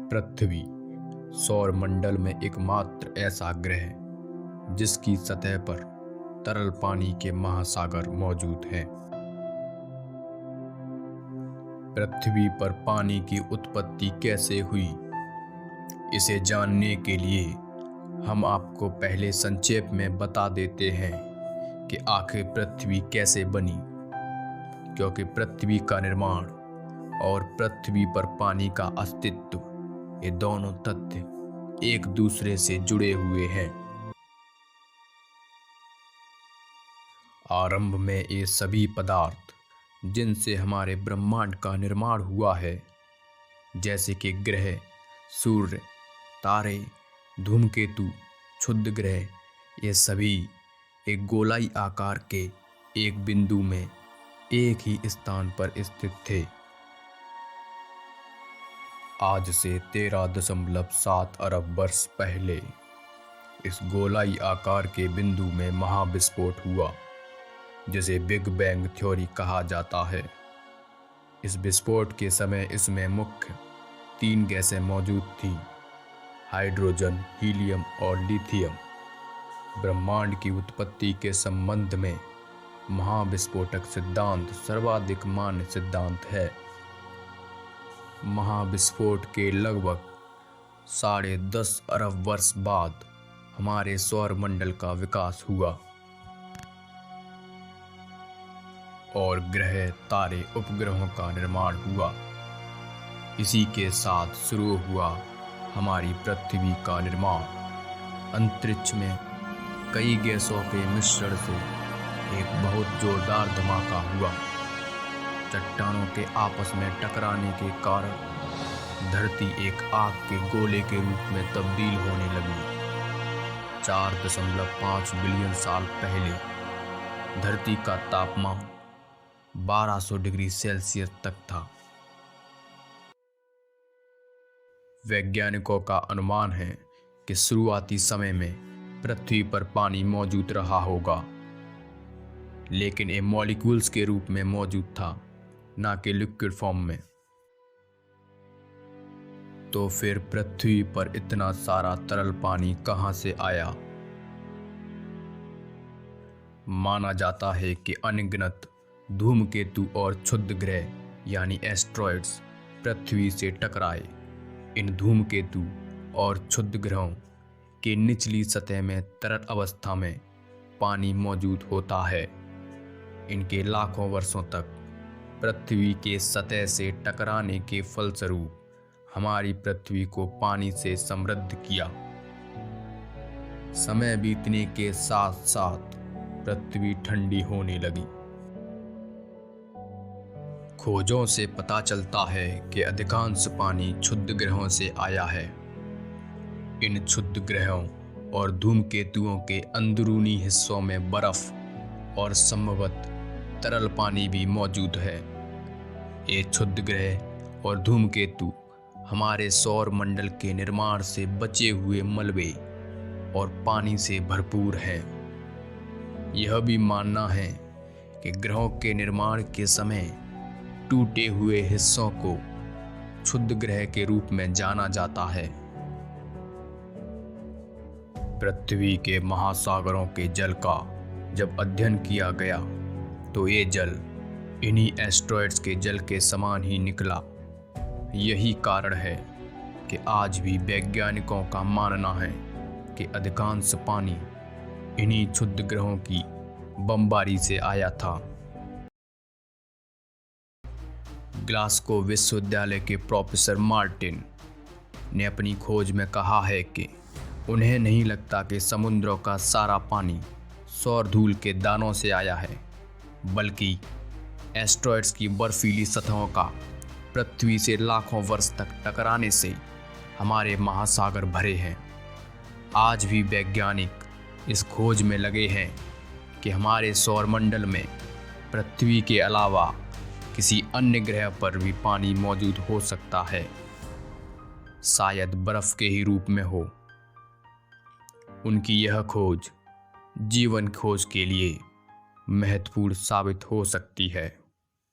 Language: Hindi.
पृथ्वी सौर मंडल में एकमात्र ऐसा ग्रह जिसकी सतह पर तरल पानी के महासागर मौजूद हैं। पृथ्वी पर पानी की उत्पत्ति कैसे हुई, इसे जानने के लिए हम आपको पहले संक्षेप में बता देते हैं कि आखिर पृथ्वी कैसे बनी, क्योंकि पृथ्वी का निर्माण और पृथ्वी पर पानी का अस्तित्व, ये दोनों तथ्य एक दूसरे से जुड़े हुए हैं। आरंभ में ये सभी पदार्थ जिनसे हमारे ब्रह्मांड का निर्माण हुआ है, जैसे कि ग्रह, सूर्य, तारे, धूमकेतु, क्षुद्र ग्रह, ये सभी एक गोलाई आकार के एक बिंदु में एक ही स्थान पर स्थित थे। आज से 13.7 अरब वर्ष पहले इस गोलाई आकार के बिंदु में महाविस्फोट हुआ, जिसे बिग बैंग थ्योरी कहा जाता है। इस विस्फोट के समय इसमें मुख्य 3 गैसें मौजूद थीं: हाइड्रोजन, हीलियम और लिथियम। ब्रह्मांड की उत्पत्ति के संबंध में महाविस्फोटक सिद्धांत सर्वाधिक मान्य सिद्धांत है। महाविस्फोट के लगभग 10.5 अरब वर्ष बाद हमारे सौर मंडल का विकास हुआ और ग्रह, तारे, उपग्रहों का निर्माण हुआ। इसी के साथ शुरू हुआ हमारी पृथ्वी का निर्माण। अंतरिक्ष में कई गैसों के मिश्रण से एक बहुत जोरदार धमाका हुआ। चट्टानों के आपस में टकराने के कारण धरती एक आग के गोले के रूप में तब्दील होने लगी। 4.5 बिलियन साल पहले धरती का तापमान 1200 डिग्री सेल्सियस तक था। वैज्ञानिकों का अनुमान है कि शुरुआती समय में पृथ्वी पर पानी मौजूद रहा होगा, लेकिन ये मॉलिक्यूल्स के रूप में मौजूद था, ना कि लिक्विड फॉर्म में। तो फिर पृथ्वी पर इतना सारा तरल पानी कहां से आया? माना जाता है कि अनगिनत धूमकेतु और क्षुद्र ग्रह यानी एस्ट्रॉइड्स पृथ्वी से टकराए। इन धूमकेतु और क्षुद्र ग्रहों के निचली सतह में तरल अवस्था में पानी मौजूद होता है। इनके लाखों वर्षों तक पृथ्वी के सतह से टकराने के फलस्वरूप हमारी पृथ्वी को पानी से समृद्ध किया। समय बीतने के साथ साथ पृथ्वी ठंडी होने लगी। खोजों से पता चलता है कि अधिकांश पानी क्षुद्र ग्रहों से आया है। इन क्षुद्र ग्रहों और धूमकेतुओं के अंदरूनी हिस्सों में बर्फ और संभवतः तरल पानी भी मौजूद है। ये क्षुद्र ग्रह और धूमकेतु हमारे सौर मंडल के निर्माण से बचे हुए मलबे और पानी से भरपूर हैं। यह भी मानना है कि ग्रहों के निर्माण के समय टूटे हुए हिस्सों को क्षुद्र ग्रह के रूप में जाना जाता है। पृथ्वी के महासागरों के जल का जब अध्ययन किया गया तो ये जल इन्हीं एस्ट्रॉइड्स के जल के समान ही निकला। यही कारण है कि आज भी वैज्ञानिकों का मानना है कि अधिकांश पानी इन्हीं क्षुद्र ग्रहों की बमबारी से आया था। ग्लासगो विश्वविद्यालय के प्रोफेसर मार्टिन ने अपनी खोज में कहा है कि उन्हें नहीं लगता कि समुद्रों का सारा पानी सौर धूल के दानों से आया है, बल्कि एस्ट्रॉइड्स की बर्फीली सतहों का पृथ्वी से लाखों वर्ष तक टकराने से हमारे महासागर भरे हैं। आज भी वैज्ञानिक इस खोज में लगे हैं कि हमारे सौर मंडल में पृथ्वी के अलावा किसी अन्य ग्रह पर भी पानी मौजूद हो सकता है, शायद बर्फ के ही रूप में हो। उनकी यह खोज जीवन खोज के लिए महत्वपूर्ण साबित हो सकती है।